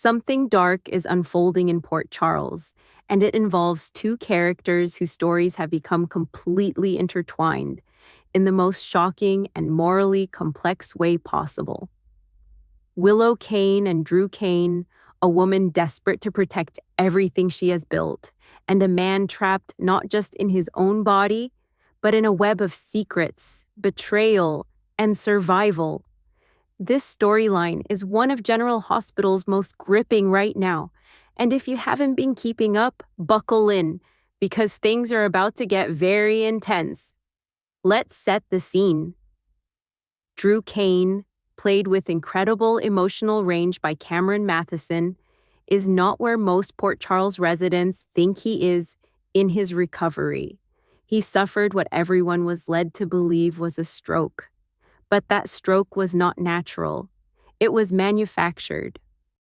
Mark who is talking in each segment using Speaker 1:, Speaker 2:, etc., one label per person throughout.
Speaker 1: Something dark is unfolding in Port Charles, and it involves two characters whose stories have become completely intertwined in the most shocking and morally complex way possible. Willow Cain and Drew Cain, a woman desperate to protect everything she has built, and a man trapped not just in his own body, but in a web of secrets, betrayal, and survival. This storyline is one of General Hospital's most gripping right now, and if you haven't been keeping up, buckle in, because things are about to get very intense. Let's set the scene. Drew Cain, played with incredible emotional range by Cameron Mathison, is not where most Port Charles residents think he is in his recovery. He suffered what everyone was led to believe was a stroke. But that stroke was not natural. It was manufactured.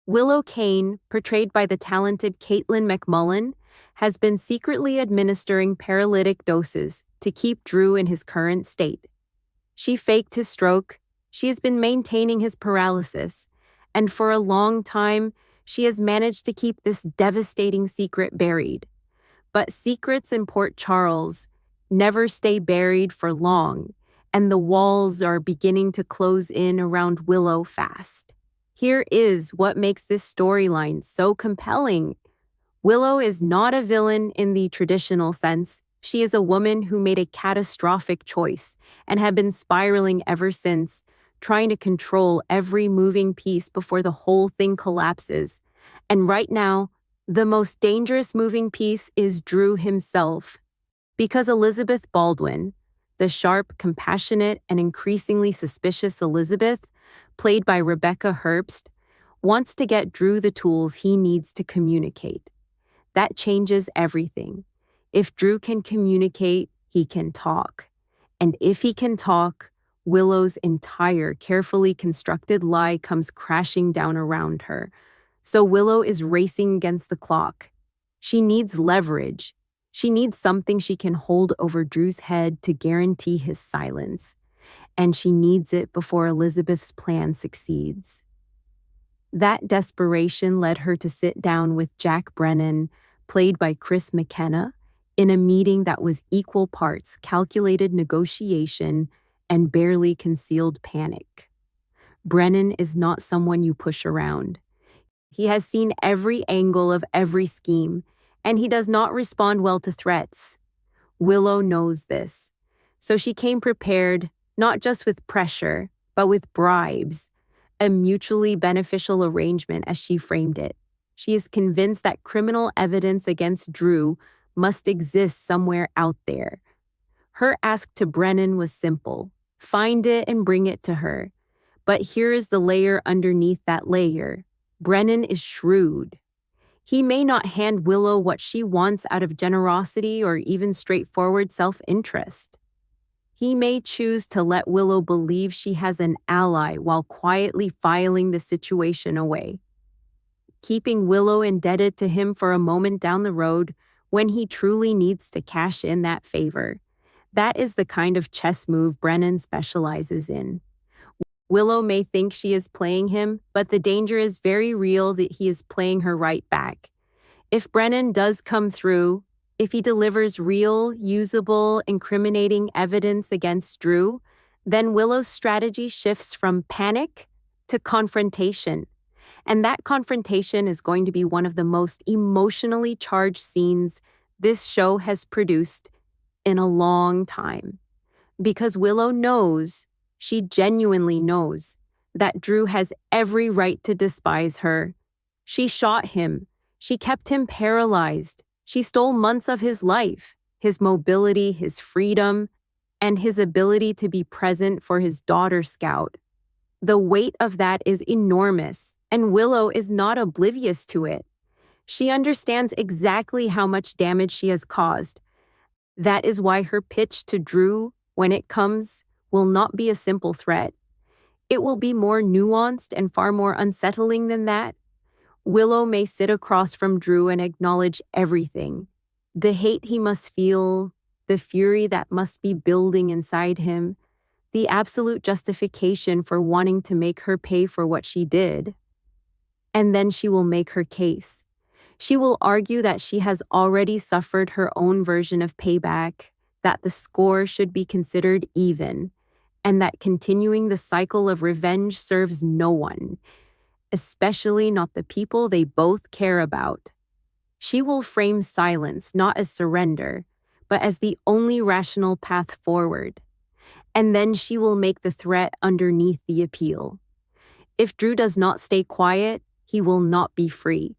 Speaker 1: Willow Cain, portrayed by the talented Katelyn McMullen, has been secretly administering paralytic doses to keep Drew in his current state. She faked his stroke, she has been maintaining his paralysis, and for a long time, she has managed to keep this devastating secret buried. But secrets in Port Charles never stay buried for long, and the walls are beginning to close in around Willow fast. Here is what makes this storyline so compelling. Willow is not a villain in the traditional sense. She is a woman who made a catastrophic choice and had been spiraling ever since, trying to control every moving piece before the whole thing collapses. And right now, the most dangerous moving piece is Drew himself. Because Elizabeth Baldwin, the sharp, compassionate, and increasingly suspicious Elizabeth, played by Rebecca Herbst, wants to get Drew the tools he needs to communicate. That changes everything. If Drew can communicate, he can talk. And if he can talk, Willow's entire carefully constructed lie comes crashing down around her. So Willow is racing against the clock. She needs leverage. She needs something she can hold over Drew's head to guarantee his silence. And she needs it before Elizabeth's plan succeeds. That desperation led her to sit down with Jack Brennan, played by Chris McKenna, in a meeting that was equal parts calculated negotiation and barely concealed panic. Brennan is not someone you push around. He has seen every angle of every scheme, and he does not respond well to threats. Willow knows this, so she came prepared not just with pressure, but with bribes, a mutually beneficial arrangement as she framed it. She is convinced that criminal evidence against Drew must exist somewhere out there. Her ask to Brennan was simple: find it and bring it to her. But here is the layer underneath that layer. Brennan is shrewd. He may not hand Willow what she wants out of generosity or even straightforward self-interest. He may choose to let Willow believe she has an ally while quietly filing the situation away, keeping Willow indebted to him for a moment down the road when he truly needs to cash in that favor. That is the kind of chess move Brennan specializes in. Willow may think she is playing him, but the danger is very real that he is playing her right back. If Brennan does come through, if he delivers real, usable, incriminating evidence against Drew, then Willow's strategy shifts from panic to confrontation. And that confrontation is going to be one of the most emotionally charged scenes this show has produced in a long time. Because Willow knows, she genuinely knows, that Drew has every right to despise her. She shot him. She kept him paralyzed. She stole months of his life, his mobility, his freedom, and his ability to be present for his daughter Scout. The weight of that is enormous, and Willow is not oblivious to it. She understands exactly how much damage she has caused. That is why her pitch to Drew, when it comes, will not be a simple threat. It will be more nuanced and far more unsettling than that. Willow may sit across from Drew and acknowledge everything: the hate he must feel, the fury that must be building inside him, the absolute justification for wanting to make her pay for what she did. And then she will make her case. She will argue that she has already suffered her own version of payback, that the score should be considered even, and that continuing the cycle of revenge serves no one, especially not the people they both care about. She will frame silence not as surrender, but as the only rational path forward. And then she will make the threat underneath the appeal. If Drew does not stay quiet, he will not be free.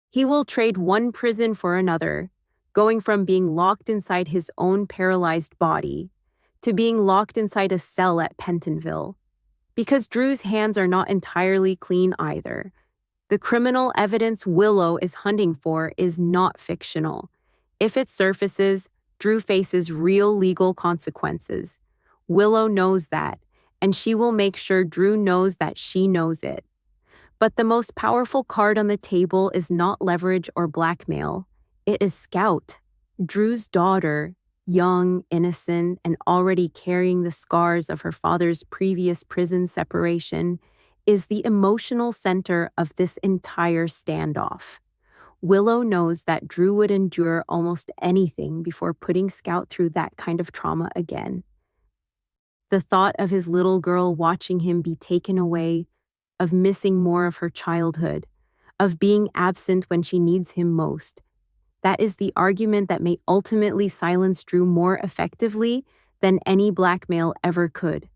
Speaker 1: He will trade one prison for another, going from being locked inside his own paralyzed body to being locked inside a cell at Pentonville. Because Drew's hands are not entirely clean either. The criminal evidence Willow is hunting for is not fictional. If it surfaces, Drew faces real legal consequences. Willow knows that, and she will make sure Drew knows that she knows it. But the most powerful card on the table is not leverage or blackmail. It is Scout. Drew's daughter, young, innocent, and already carrying the scars of her father's previous prison separation, is the emotional center of this entire standoff. Willow knows that Drew would endure almost anything before putting Scout through that kind of trauma again. The thought of his little girl watching him be taken away, of missing more of her childhood, of being absent when she needs him most. That is the argument that may ultimately silence Drew more effectively than any blackmail ever could.